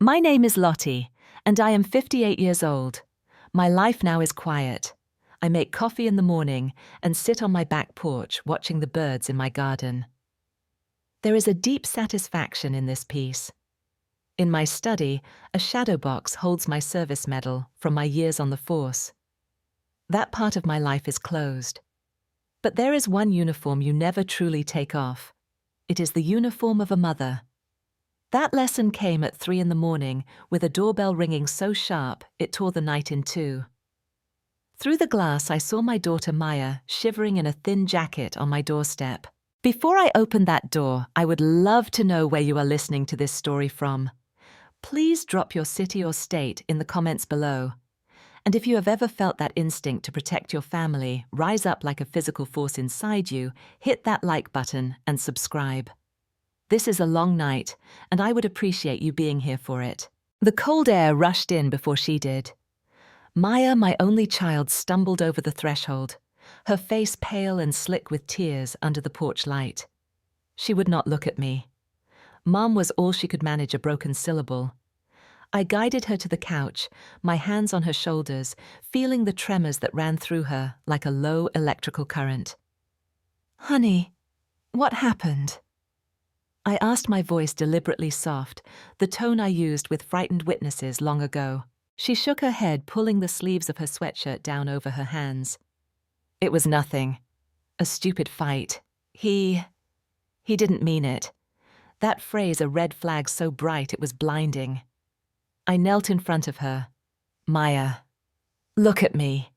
My name is Lottie, and I am 58 years old. My life now is quiet. I make coffee in the morning and sit on my back porch watching the birds in my garden. There is a deep satisfaction in this piece. In my study, a shadow box holds my service medal from my years on the force. That part of my life is closed. But there is one uniform you never truly take off. It is the uniform of a mother. That lesson came at 3 a.m. with a doorbell ringing so sharp it tore the night in two. Through the glass I saw my daughter Maya shivering in a thin jacket on my doorstep. Before I open that door, I would love to know where you are listening to this story from. Please drop your city or state in the comments below. And if you have ever felt that instinct to protect your family rise up like a physical force inside you, hit that like button and subscribe. This is a long night, and I would appreciate you being here for it. The cold air rushed in before she did. Maya, my only child, stumbled over the threshold, her face pale and slick with tears under the porch light. She would not look at me. Mom was all she could manage a broken syllable. I guided her to the couch, my hands on her shoulders, feeling the tremors that ran through her like a low electrical current. "Honey, what happened?" I asked, my voice deliberately soft, the tone I used with frightened witnesses long ago. She shook her head, pulling the sleeves of her sweatshirt down over her hands. "It was nothing. A stupid fight. He didn't mean it." That phrase, a red flag so bright it was blinding. I knelt in front of her. "Maya, look at me."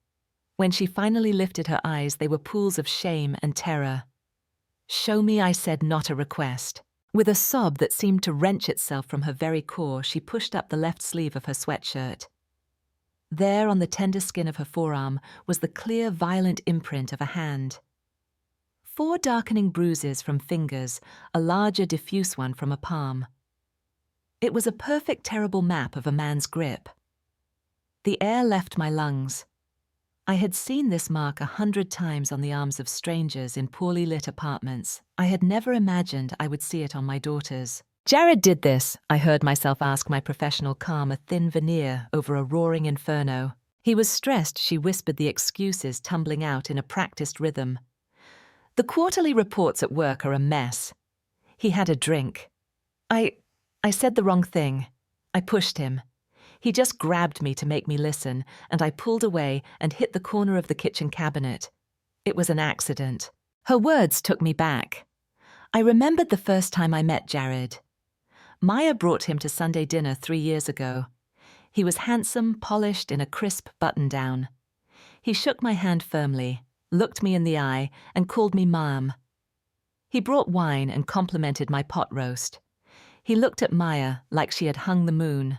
When she finally lifted her eyes, they were pools of shame and terror. "Show me," I said, not a request. With a sob that seemed to wrench itself from her very core, she pushed up the left sleeve of her sweatshirt. There, on the tender skin of her forearm, was the clear, violent imprint of a hand. 4 darkening bruises from fingers, a larger, diffuse one from a palm. It was a perfect, terrible map of a man's grip. The air left my lungs. I had seen this mark 100 times on the arms of strangers in poorly lit apartments. I had never imagined I would see it on my daughters. "Jared did this," I heard myself ask my professional calm, a thin veneer over a roaring inferno. "He was stressed," she whispered, the excuses tumbling out in a practiced rhythm. "The quarterly reports at work are a mess. He had a drink. I said the wrong thing. I pushed him. He just grabbed me to make me listen, and I pulled away and hit the corner of the kitchen cabinet. It was an accident." Her words took me back. I remembered the first time I met Jared. Maya brought him to Sunday dinner 3 years ago. He was handsome, polished in a crisp button-down. He shook my hand firmly, looked me in the eye, and called me Mom. He brought wine and complimented my pot roast. He looked at Maya like she had hung the moon.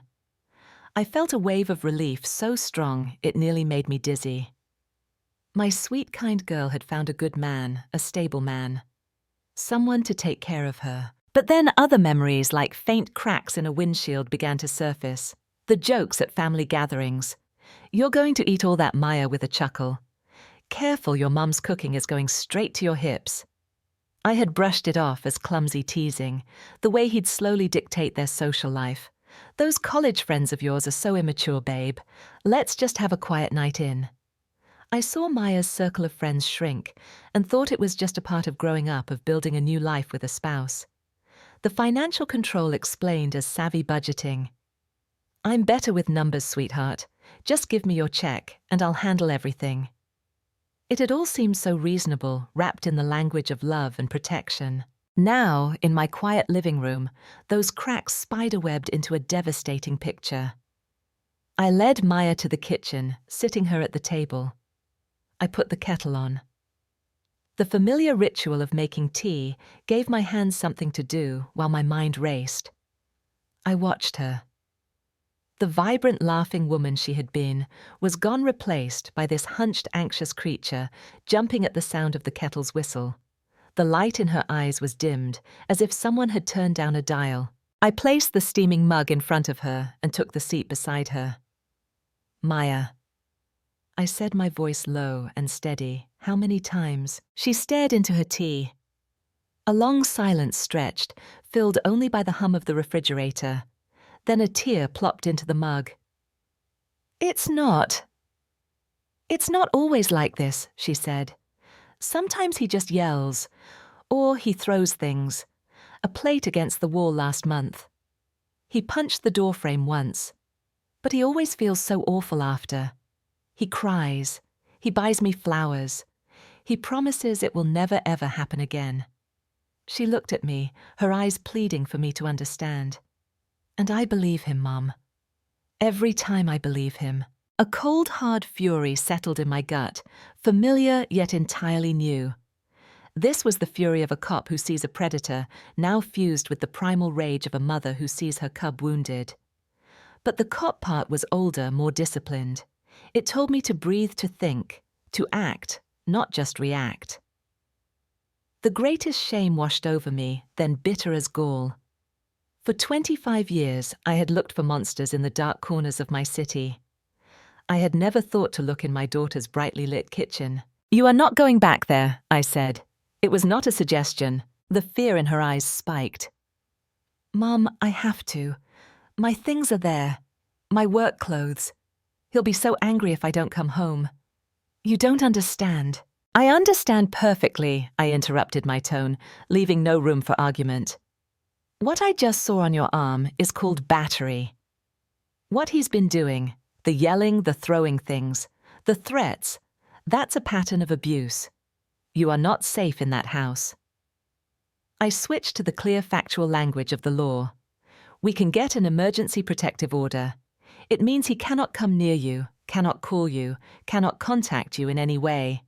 I felt a wave of relief so strong it nearly made me dizzy. My sweet, kind girl had found a good man, a stable man. Someone to take care of her. But then other memories, like faint cracks in a windshield, began to surface. The jokes at family gatherings. "You're going to eat all that, Maya," with a chuckle. "Careful, your mum's cooking is going straight to your hips." I had brushed it off as clumsy teasing, the way he'd slowly dictate their social life. "Those college friends of yours are so immature, babe. Let's just have a quiet night in." I saw Maya's circle of friends shrink and thought it was just a part of growing up, of building a new life with a spouse. The financial control explained as savvy budgeting. "I'm better with numbers, sweetheart. Just give me your check and I'll handle everything." It had all seemed so reasonable, wrapped in the language of love and protection. Now, in my quiet living room, those cracks spiderwebbed into a devastating picture. I led Maya to the kitchen, sitting her at the table. I put the kettle on. The familiar ritual of making tea gave my hands something to do while my mind raced. I watched her. The vibrant, laughing woman she had been was gone, replaced by this hunched, anxious creature, jumping at the sound of the kettle's whistle. The light in her eyes was dimmed, as if someone had turned down a dial. I placed the steaming mug in front of her and took the seat beside her. "Maya," I said, my voice low and steady. "How many times?" She stared into her tea. A long silence stretched, filled only by the hum of the refrigerator. Then a tear plopped into the mug. It's not always like this, she said. Sometimes he just yells, or he throws things. A plate against the wall last month. He punched the doorframe once, but he always feels so awful after. He cries. He buys me flowers. He promises it will never ever happen again. She looked at me, her eyes pleading for me to understand. And I believe him, Mum. Every time I believe him. A cold, hard fury settled in my gut, familiar yet entirely new. This was the fury of a cop who sees a predator, now fused with the primal rage of a mother who sees her cub wounded. But the cop part was older, more disciplined. It told me to breathe, to think, to act, not just react. The greatest shame washed over me, then bitter as gall. For 25 years, I had looked for monsters in the dark corners of my city. I had never thought to look in my daughter's brightly lit kitchen. "You are not going back there," I said. It was not a suggestion. The fear in her eyes spiked. "Mum, I have to. My things are there. My work clothes. He'll be so angry if I don't come home." "You don't understand." "I understand perfectly," I interrupted my tone, leaving no room for argument. "What I just saw on your arm is called battery. What he's been doing, the yelling, the throwing things, the threats, that's a pattern of abuse. You are not safe in that house." I switched to the clear factual language of the law. We can get an emergency protective order. It means he cannot come near you, cannot call you, cannot contact you in any way.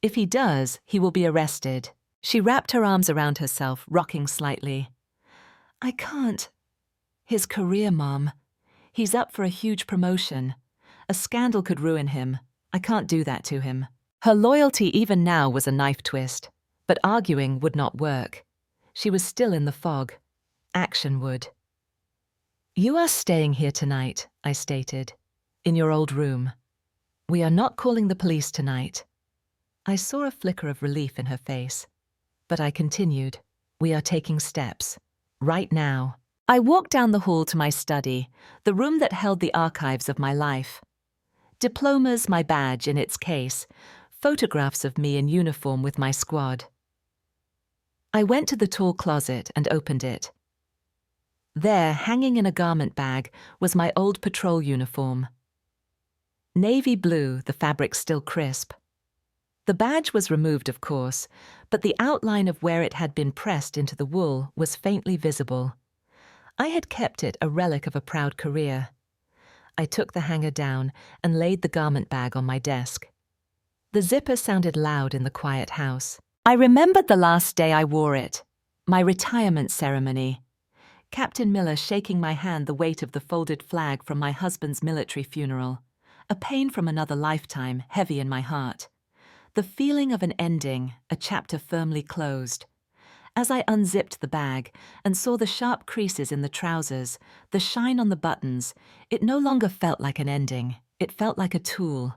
If he does, he will be arrested. She wrapped her arms around herself, rocking slightly. "I can't. His career, Mom. He's up for a huge promotion. A scandal could ruin him. I can't do that to him." Her loyalty even now was a knife twist, but arguing would not work. She was still in the fog. Action would. "You are staying here tonight," I stated, "in your old room. We are not calling the police tonight." I saw a flicker of relief in her face, but I continued, "We are taking steps. Right now." I walked down the hall to my study, the room that held the archives of my life. Diplomas, my badge in its case, photographs of me in uniform with my squad. I went to the tall closet and opened it. There, hanging in a garment bag, was my old patrol uniform. Navy blue, the fabric still crisp. The badge was removed, of course, but the outline of where it had been pressed into the wool was faintly visible. I had kept it a relic of a proud career. I took the hanger down and laid the garment bag on my desk. The zipper sounded loud in the quiet house. I remembered the last day I wore it, my retirement ceremony. Captain Miller shaking my hand, the weight of the folded flag from my husband's military funeral. A pain from another lifetime, heavy in my heart. The feeling of an ending, a chapter firmly closed. As I unzipped the bag and saw the sharp creases in the trousers, the shine on the buttons, it no longer felt like an ending. It felt like a tool,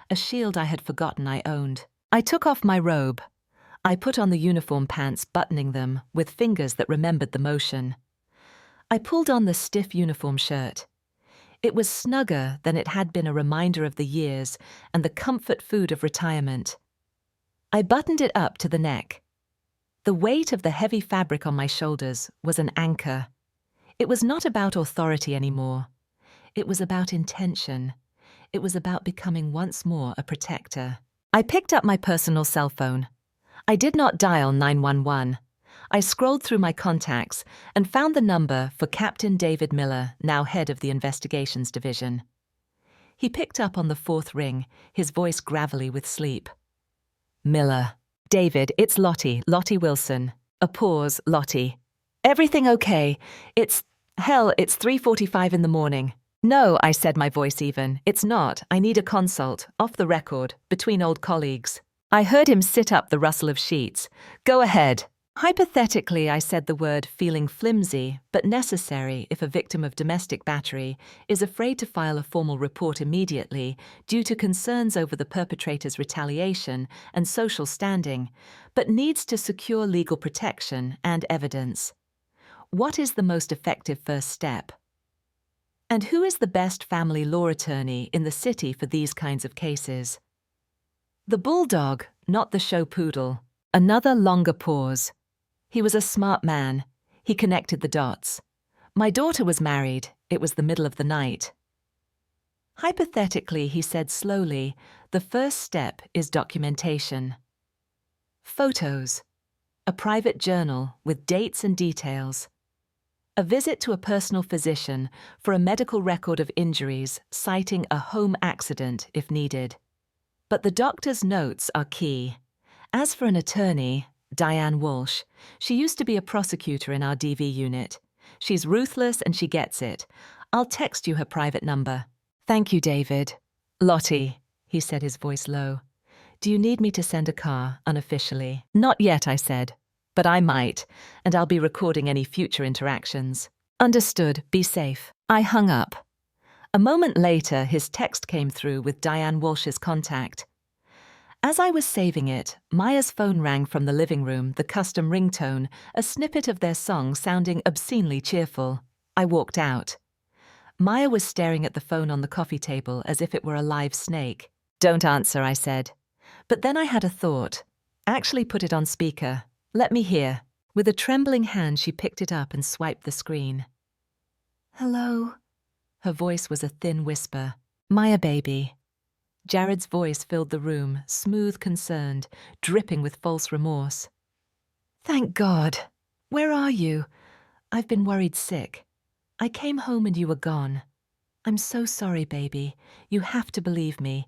a shield I had forgotten I owned. I took off my robe. I put on the uniform pants, buttoning them with fingers that remembered the motion. I pulled on the stiff uniform shirt. It was snugger than it had been, a reminder of the years and the comfort food of retirement. I buttoned it up to the neck. The weight of the heavy fabric on my shoulders was an anchor. It was not about authority anymore. It was about intention. It was about becoming once more a protector. I picked up my personal cell phone. I did not dial 911. I scrolled through my contacts and found the number for Captain David Miller, now head of the Investigations Division. He picked up on the fourth ring, his voice gravelly with sleep. "Miller. David, it's Lottie Wilson." A pause, Lottie. "Everything okay? It's 3:45 in the morning." "No," I said, my voice even. "It's not. I need a consult, off the record, between old colleagues." I heard him sit up, the rustle of sheets. "Go ahead." Hypothetically, I said the word, feeling flimsy, but necessary if a victim of domestic battery is afraid to file a formal report immediately due to concerns over the perpetrator's retaliation and social standing, but needs to secure legal protection and evidence. What is the most effective first step? And who is the best family law attorney in the city for these kinds of cases? The bulldog, not the show poodle. Another longer pause. He was a smart man. He connected the dots. My daughter was married. It was the middle of the night. Hypothetically, he said slowly, the first step is documentation. Photos. A private journal with dates and details. A visit to a personal physician for a medical record of injuries, citing a home accident if needed. But the doctor's notes are key. As for an attorney, Diane Walsh, she used to be a prosecutor in our DV unit. She's ruthless and she gets it. I'll text you her private number. Thank you, David. Lottie, he said, his voice low. Do you need me to send a car, unofficially? Not yet, I said. But I might, and I'll be recording any future interactions. Understood, be safe. I hung up. A moment later, his text came through with Diane Walsh's contact. As I was saving it, Maya's phone rang from the living room, the custom ringtone, a snippet of their song sounding obscenely cheerful. I walked out. Maya was staring at the phone on the coffee table as if it were a live snake. Don't answer, I said. But then I had a thought. Actually put it on speaker. Let me hear. With a trembling hand, she picked it up and swiped the screen. Hello? Her voice was a thin whisper. Maya, baby. Jared's voice filled the room, smooth, concerned, dripping with false remorse. Thank God. Where are you? I've been worried sick. I came home and you were gone. I'm so sorry, baby. You have to believe me.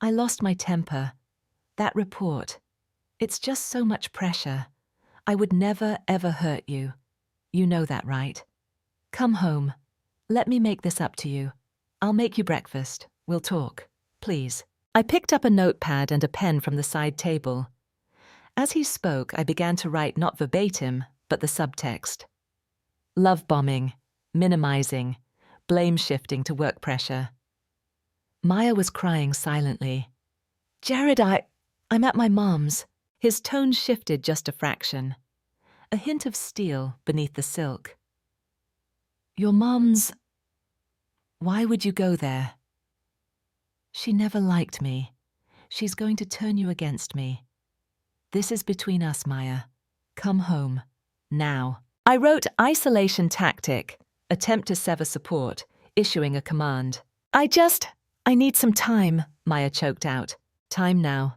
I lost my temper. That report. It's just so much pressure. I would never, ever hurt you. You know that, right? Come home. Let me make this up to you. I'll make you breakfast. We'll talk. Please. I picked up a notepad and a pen from the side table. As he spoke, I began to write not verbatim, but the subtext. Love bombing, minimizing, blame shifting to work pressure. Maya was crying silently. Jared, I'm at my mom's. His tone shifted just a fraction. A hint of steel beneath the silk. Your mom's... Why would you go there? She never liked me. She's going to turn you against me. This is between us, Maya. Come home. Now. I wrote isolation tactic, attempt to sever support, issuing a command. I need some time, Maya choked out. Time now.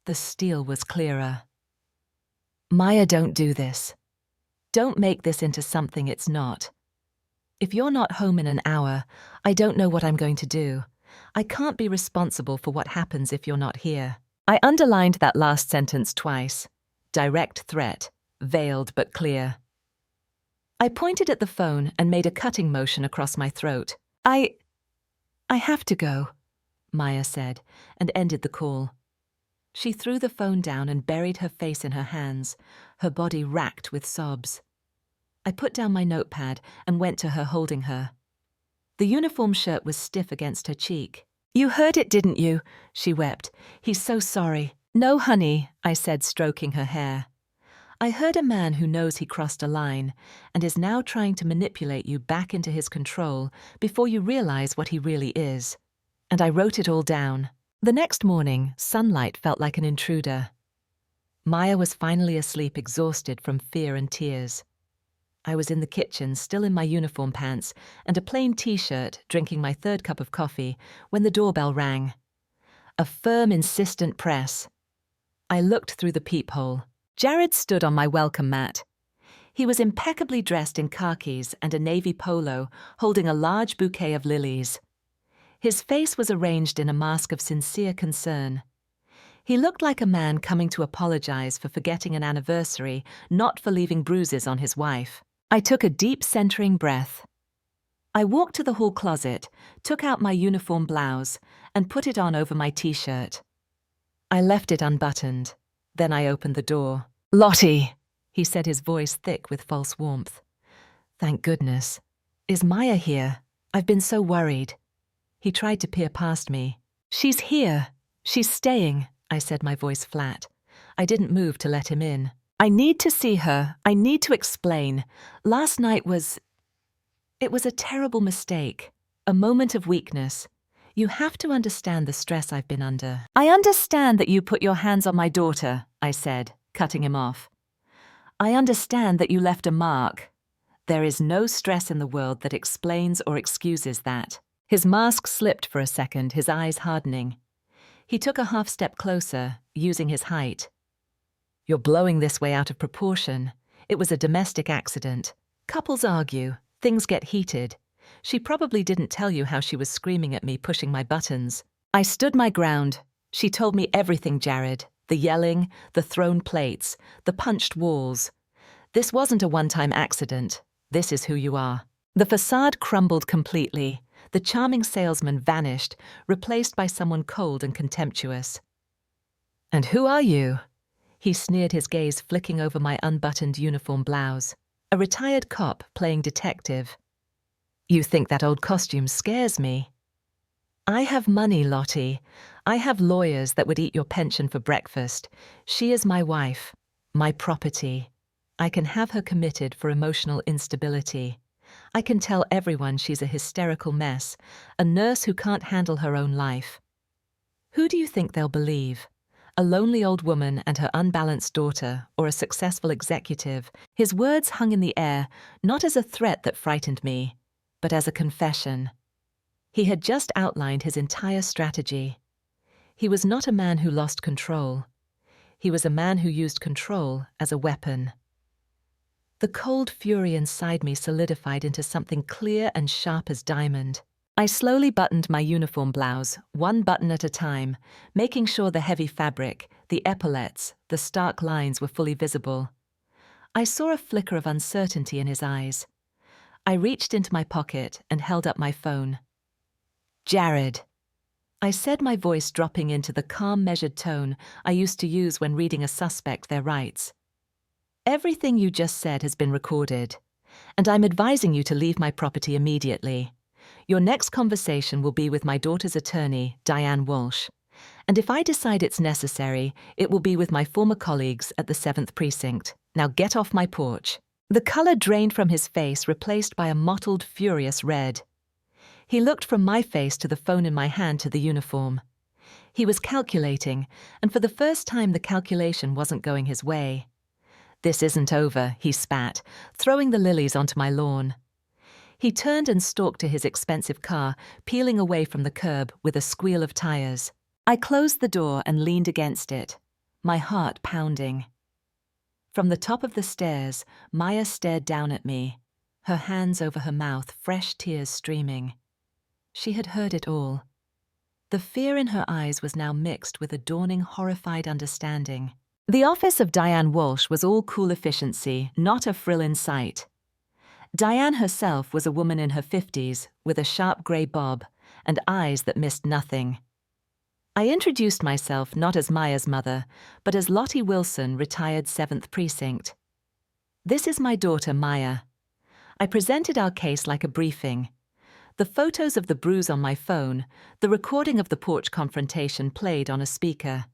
The steel was clearer. Maya, don't do this. Don't make this into something it's not. If you're not home in an hour, I don't know what I'm going to do. I can't be responsible for what happens if you're not here. I underlined that last sentence twice. Direct threat, veiled but clear. I pointed at the phone and made a cutting motion across my throat. I have to go, Maya said, and ended the call. She threw the phone down and buried her face in her hands, her body racked with sobs. I put down my notepad and went to her, holding her. The uniform shirt was stiff against her cheek. You heard it, didn't you? She wept. He's so sorry. No, honey, I said, stroking her hair. I heard a man who knows he crossed a line and is now trying to manipulate you back into his control before you realize what he really is. And I wrote it all down. The next morning, sunlight felt like an intruder. Maya was finally asleep, exhausted from fear and tears. I was in the kitchen, still in my uniform pants and a plain t-shirt, drinking my third cup of coffee, when the doorbell rang. A firm, insistent press. I looked through the peephole. Jared stood on my welcome mat. He was impeccably dressed in khakis and a navy polo, holding a large bouquet of lilies. His face was arranged in a mask of sincere concern. He looked like a man coming to apologize for forgetting an anniversary, not for leaving bruises on his wife. I took a deep, centering breath. I walked to the hall closet, took out my uniform blouse, and put it on over my t-shirt. I left it unbuttoned. Then I opened the door. Lottie, he said, his voice thick with false warmth. Thank goodness. Is Maya here? I've been so worried. He tried to peer past me. She's here. She's staying, I said, my voice flat. I didn't move to let him in. I need to see her. I need to explain. Last night was... It was a terrible mistake, a moment of weakness. You have to understand the stress I've been under. I understand that you put your hands on my daughter, I said, cutting him off. I understand that you left a mark. There is no stress in the world that explains or excuses that. His mask slipped for a second, his eyes hardening. He took a half step closer, using his height. You're blowing this way out of proportion. It was a domestic accident. Couples argue. Things get heated. She probably didn't tell you how she was screaming at me, pushing my buttons. I stood my ground. She told me everything, Jared. The yelling, the thrown plates, the punched walls. This wasn't a one-time accident. This is who you are. The facade crumbled completely. The charming salesman vanished, replaced by someone cold and contemptuous. And who are you? He sneered, his gaze flicking over my unbuttoned uniform blouse. A retired cop playing detective. You think that old costume scares me? I have money, Lottie. I have lawyers that would eat your pension for breakfast. She is my wife, my property. I can have her committed for emotional instability. I can tell everyone she's a hysterical mess, a nurse who can't handle her own life. Who do you think they'll believe? A lonely old woman and her unbalanced daughter, or a successful executive? His words hung in the air, not as a threat that frightened me, but as a confession. He had just outlined his entire strategy. He was not a man who lost control. He was a man who used control as a weapon. The cold fury inside me solidified into something clear and sharp as diamond. I slowly buttoned my uniform blouse, one button at a time, making sure the heavy fabric, the epaulettes, the stark lines were fully visible. I saw a flicker of uncertainty in his eyes. I reached into my pocket and held up my phone. Jared, I said, my voice dropping into the calm, measured tone I used to use when reading a suspect their rights. Everything you just said has been recorded, and I'm advising you to leave my property immediately. Your next conversation will be with my daughter's attorney, Diane Walsh, and if I decide it's necessary, it will be with my former colleagues at the 7th Precinct. Now get off my porch. The color drained from his face, replaced by a mottled, furious red. He looked from my face to the phone in my hand to the uniform. He was calculating, and for the first time the calculation wasn't going his way. This isn't over, he spat, throwing the lilies onto my lawn. He turned and stalked to his expensive car, peeling away from the curb with a squeal of tires. I closed the door and leaned against it, my heart pounding. From the top of the stairs, Maya stared down at me, her hands over her mouth, fresh tears streaming. She had heard it all. The fear in her eyes was now mixed with a dawning, horrified understanding. The office of Diane Walsh was all cool efficiency, not a frill in sight. Diane herself was a woman in her 50s, with a sharp grey bob and eyes that missed nothing. I introduced myself not as Maya's mother, but as Lottie Wilson, retired 7th Precinct. This is my daughter, Maya. I presented our case like a briefing. The photos of the bruise on my phone, the recording of the porch confrontation played on a speaker.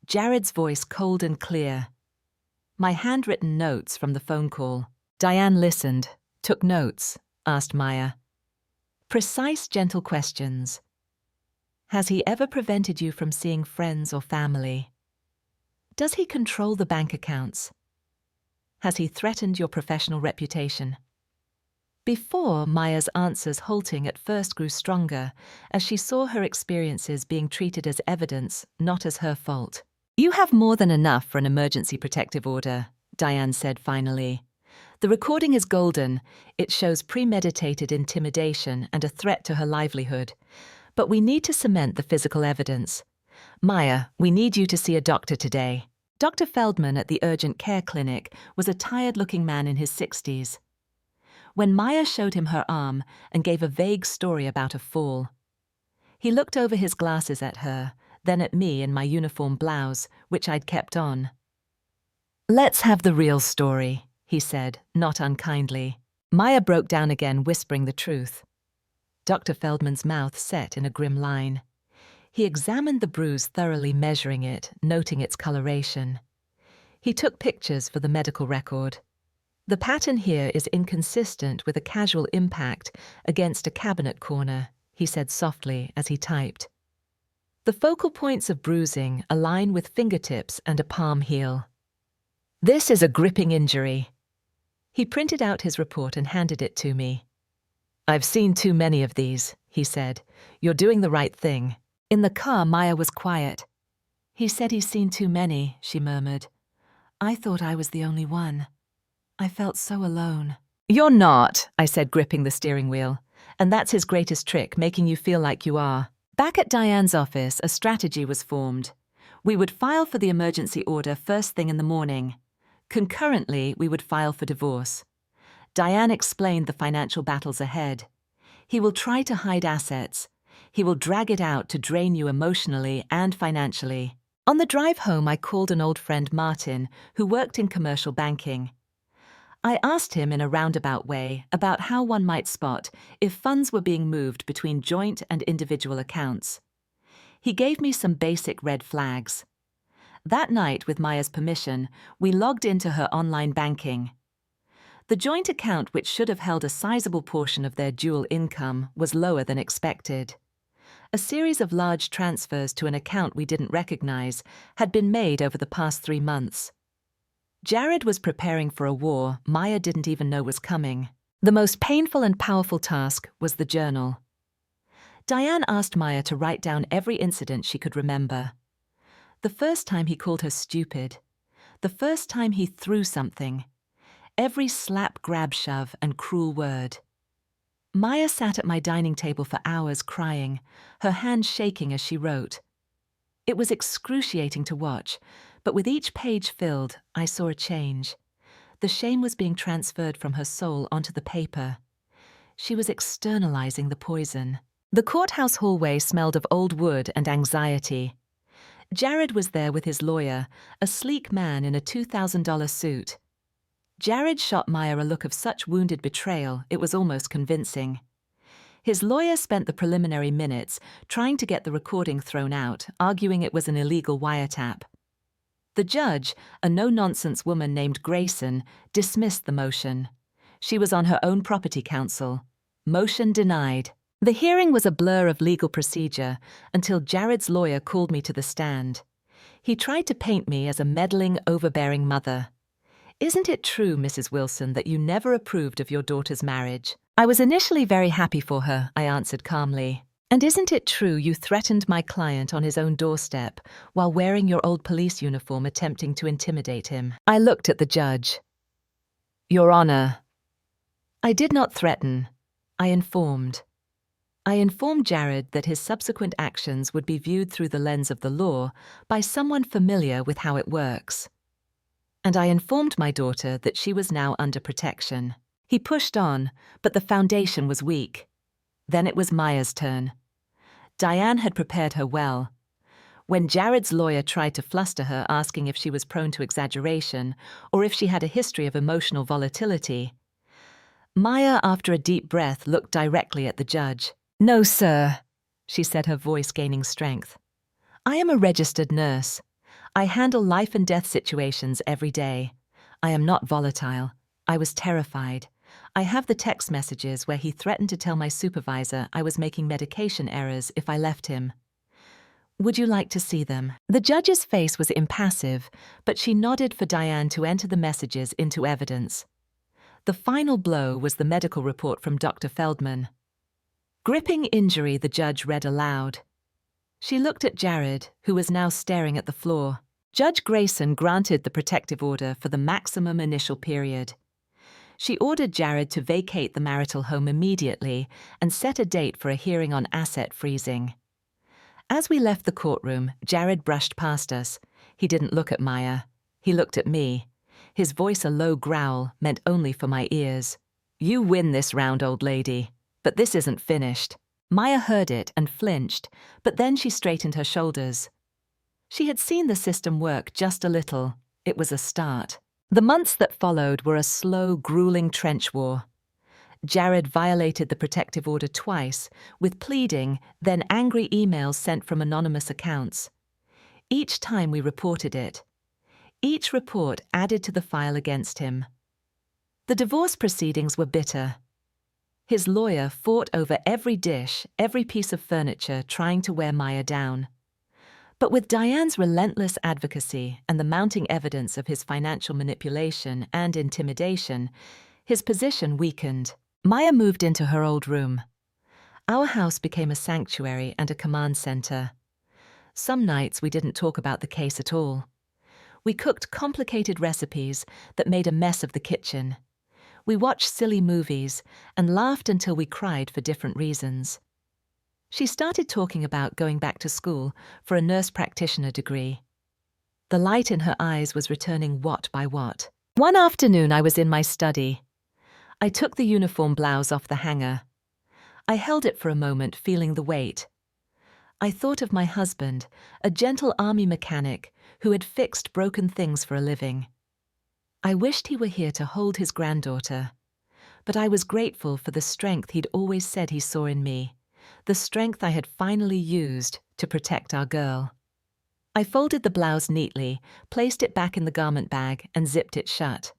Jared's voice cold and clear. My handwritten notes from the phone call. Diane listened, took notes, asked Maya. Precise, gentle questions. Has he ever prevented you from seeing friends or family? Does he control the bank accounts? Has he threatened your professional reputation? Before, Maya's answers, halting at first, grew stronger as she saw her experiences being treated as evidence, not as her fault. You have more than enough for an emergency protective order, Diane said finally. The recording is golden. It shows premeditated intimidation and a threat to her livelihood. But we need to cement the physical evidence. Maya, we need you to see a doctor today. Dr. Feldman at the urgent care clinic was a tired-looking man in his 60s. When Maya showed him her arm and gave a vague story about a fall, he looked over his glasses at her, then at me in my uniform blouse, which I'd kept on. Let's have the real story, he said, not unkindly. Maya broke down again, whispering the truth. Dr. Feldman's mouth set in a grim line. He examined the bruise thoroughly, measuring it, noting its coloration. He took pictures for the medical record. The pattern here is inconsistent with a casual impact against a cabinet corner, he said softly as he typed. The focal points of bruising align with fingertips and a palm heel. This is a gripping injury. He printed out his report and handed it to me. I've seen too many of these, he said. You're doing the right thing. In the car, Maya was quiet. He said he's seen too many, she murmured. I thought I was the only one. I felt so alone. You're not, I said, gripping the steering wheel. And that's his greatest trick, making you feel like you are. Back at Diane's office, a strategy was formed. We would file for the emergency order first thing in the morning. Concurrently, we would file for divorce. Diane explained the financial battles ahead. He will try to hide assets. He will drag it out to drain you emotionally and financially. On the drive home, I called an old friend, Martin, who worked in commercial banking. I asked him in a roundabout way about how one might spot if funds were being moved between joint and individual accounts. He gave me some basic red flags. That night, with Maya's permission, we logged into her online banking. The joint account, which should have held a sizable portion of their dual income, was lower than expected. A series of large transfers to an account we didn't recognize had been made over the past 3 months. Jared was preparing for a war Maya didn't even know was coming. The most painful and powerful task was the journal. Diane asked Maya to write down every incident she could remember. The first time he called her stupid. The first time he threw something. Every slap, grab, shove, and cruel word. Maya sat at my dining table for hours crying, her hands shaking as she wrote. It was excruciating to watch, but with each page filled, I saw a change. The shame was being transferred from her soul onto the paper. She was externalizing the poison. The courthouse hallway smelled of old wood and anxiety. Jared was there with his lawyer, a sleek man in a $2,000 suit. Jared shot Maya a look of such wounded betrayal it was almost convincing. His lawyer spent the preliminary minutes trying to get the recording thrown out, arguing it was an illegal wiretap. The judge, a no-nonsense woman named Grayson, dismissed the motion. She was on her own property counsel. Motion denied. The hearing was a blur of legal procedure until Jared's lawyer called me to the stand. He tried to paint me as a meddling, overbearing mother. Isn't it true, Mrs. Wilson, that you never approved of your daughter's marriage? I was initially very happy for her, I answered calmly. And isn't it true you threatened my client on his own doorstep while wearing your old police uniform, attempting to intimidate him? I looked at the judge. Your Honor. I did not threaten. I informed. I informed Jared that his subsequent actions would be viewed through the lens of the law by someone familiar with how it works. And I informed my daughter that she was now under protection. He pushed on, but the foundation was weak. Then it was Maya's turn. Diane had prepared her well. When Jared's lawyer tried to fluster her, asking if she was prone to exaggeration or if she had a history of emotional volatility, Maya, after a deep breath, looked directly at the judge. No, sir, she said, her voice gaining strength. I am a registered nurse. I handle life and death situations every day. I am not volatile. I was terrified. I have the text messages where he threatened to tell my supervisor I was making medication errors if I left him. Would you like to see them? The judge's face was impassive, but she nodded for Diane to enter the messages into evidence. The final blow was the medical report from Dr. Feldman. Gripping injury, the judge read aloud. She looked at Jared, who was now staring at the floor. Judge Grayson granted the protective order for the maximum initial period. She ordered Jared to vacate the marital home immediately and set a date for a hearing on asset freezing. As we left the courtroom, Jared brushed past us. He didn't look at Maya. He looked at me. His voice a low growl, meant only for my ears. You win this round, old lady. But this isn't finished. Maya heard it and flinched, but then she straightened her shoulders. She had seen the system work just a little. It was a start. The months that followed were a slow, grueling trench war. Jared violated the protective order twice, with pleading, then angry emails sent from anonymous accounts. Each time we reported it. Each report added to the file against him. The divorce proceedings were bitter. His lawyer fought over every dish, every piece of furniture, trying to wear Maya down. But with Diane's relentless advocacy and the mounting evidence of his financial manipulation and intimidation, his position weakened. Maya moved into her old room. Our house became a sanctuary and a command center. Some nights we didn't talk about the case at all. We cooked complicated recipes that made a mess of the kitchen. We watched silly movies and laughed until we cried for different reasons. She started talking about going back to school for a nurse practitioner degree. The light in her eyes was returning watt by watt. One afternoon I was in my study. I took the uniform blouse off the hanger. I held it for a moment, feeling the weight. I thought of my husband, a gentle army mechanic who had fixed broken things for a living. I wished he were here to hold his granddaughter, but I was grateful for the strength he'd always said he saw in me, the strength I had finally used to protect our girl. I folded the blouse neatly, placed it back in the garment bag, and zipped it shut.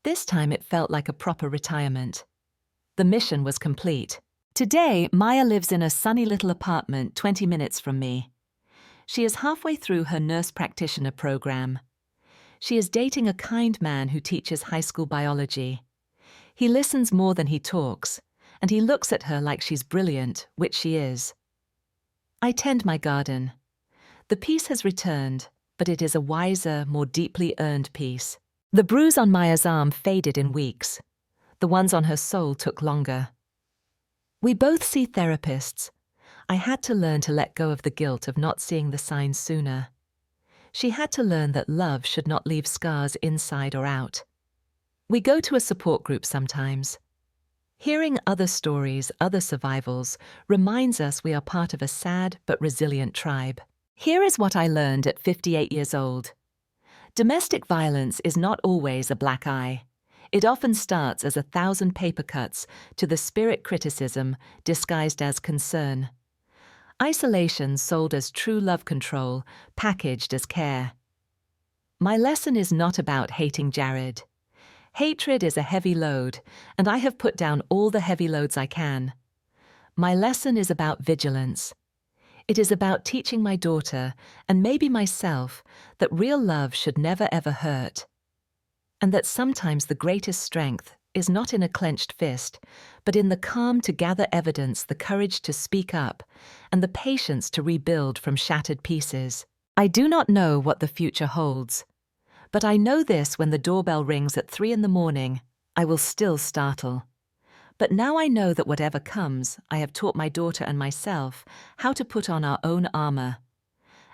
This time it felt like a proper retirement. The mission was complete. Today, Maya lives in a sunny little apartment 20 minutes from me. She is halfway through her nurse practitioner program. She is dating a kind man who teaches high school biology. He listens more than he talks, and he looks at her like she's brilliant, which she is. I tend my garden. The peace has returned, but it is a wiser, more deeply earned peace. The bruise on Maya's arm faded in weeks. The ones on her soul took longer. We both see therapists. I had to learn to let go of the guilt of not seeing the signs sooner. She had to learn that love should not leave scars inside or out. We go to a support group sometimes. Hearing other stories, other survivals, reminds us we are part of a sad but resilient tribe. Here is what I learned at 58 years old. Domestic violence is not always a black eye. It often starts as 1,000 paper cuts to the spirit criticism disguised as concern. Isolation sold as true love control, packaged as care. My lesson is not about hating Jared. Hatred is a heavy load, and I have put down all the heavy loads I can. My lesson is about vigilance. It is about teaching my daughter, and maybe myself, that real love should never ever hurt. And that sometimes the greatest strength is not in a clenched fist, but in the calm to gather evidence, the courage to speak up, and the patience to rebuild from shattered pieces. I do not know what the future holds, but I know this: when the doorbell rings at 3 a.m, I will still startle. But now I know that whatever comes, I have taught my daughter and myself how to put on our own armor.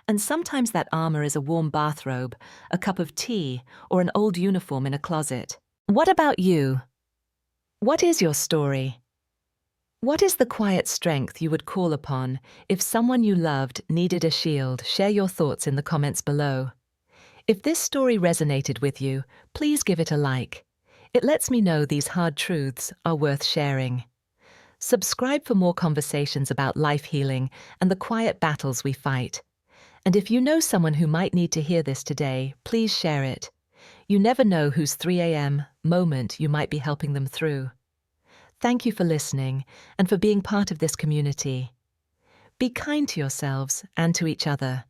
And sometimes that armor is a warm bathrobe, a cup of tea, or an old uniform in a closet. What about you? What is your story? What is the quiet strength you would call upon if someone you loved needed a shield? Share your thoughts in the comments below. If this story resonated with you, please give it a like. It lets me know these hard truths are worth sharing. Subscribe for more conversations about life healing and the quiet battles we fight. And if you know someone who might need to hear this today, please share it. You never know whose 3 a.m. moment you might be helping them through. Thank you for listening and for being part of this community. Be kind to yourselves and to each other.